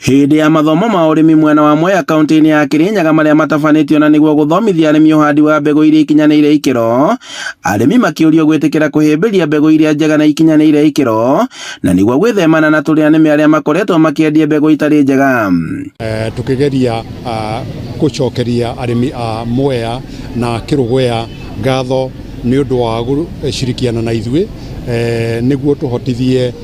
Hindi ya mathomo ma urimi mwena wa Mwea kaunti-ini ya Kirinyaga maria matabanitio na niguo guthomithia arimi uhandi wa mbegu iria ikinyanĩire ikiro, arimi makiurio gwitikira kuhimbiria mbegu iria njega na ikinyanĩire ikiro na niguo gwithemana na turia nĩme aria makoretwo makiendia mbegu itari njega. Tukigeria gucokeria arimi a Mwea na Kirugwea ngatho ni undu wa gucirikiana na ithuĩ niguo tuhotithie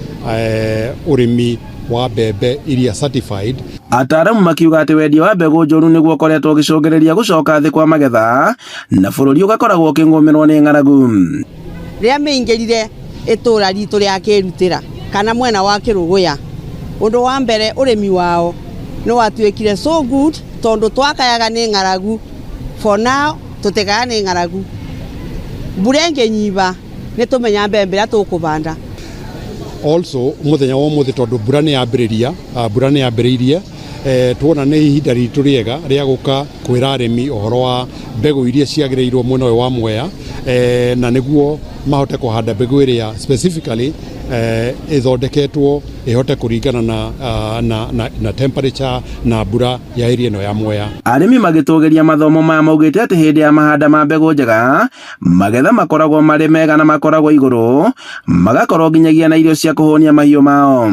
urimi wa mbembe iria certified. Ataramu makiuga ati wendia wa mbegu njoru niguo ukoretwo ugicungirirĩa gucoka thi kwa magetha na bururi ugakoragwo ukingũmirwo ni ng'aragu. Ria meingirire itura ritu ria kirutira kana mwena wa Kirugwea, undu wa mbere urimi wao no watuikire so good tondu twakayaga ni ng'aragu. For now tutekaga ni ng'aragu, mbura nginyiba ni tumenya mbembe ria tukubanda. Also muthenya wa muthi tondu mbura ni yambiriirie tuona ni ihinda ritu riega ria guka kwira arimi uhoro wa mbegu iria ciagiriirwo mwena wa Mwea na niguo mahote kuhanda mbegu iria specifically ithondeketwo ihote kuringana na temperature na mbura ya area no ya Mwea. Arimi magitugeria mathomo maya maugite ati hindi ya mahanda ma mbegu njega magetha makoragwo mari mega na makoragwo iguru, magakorwo nginyagia na irio cia kuhonia mahiũ mao.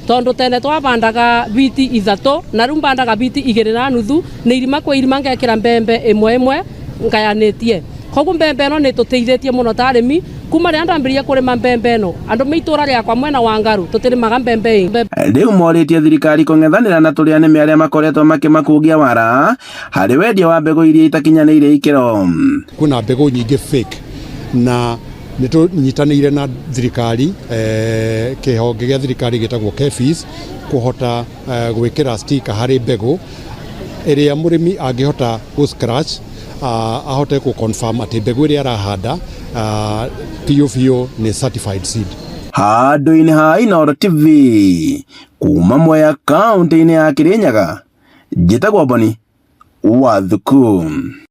Tondu tene twabandaga biti ithatu na riu mbandaga biti 2.5 ni irima kwa irima ngekira mbembe imwe ngayanitie. Koguo mbembe no nituteithĩtie muno ta arimi kuma ria ndambirie kurima mbembe no andu meitura ria kwa mwena wa Ngaru tutirimaga mbembe. Riu moritie thirikari kung'ethanira na turia nĩme aria makoretwo makimakungia wara hari wendia wa mbegu iria itakinyanĩire ikiro. Kuna mbegu nyingi fake na nitunyitanĩire na thirikari kihonge gia thirikari gitagwo KEPHIS kuhota gwikira sticker hari mbegu iria murimi angihota go scratch ahote ku confirm ati mbegu iria arahanda POVO ni certified seed. Handũ-inĩ ha Inooro TV kuma Mwea kaunti-inĩ ya Kirinyaga, njĩtagwo Boni Wathuku.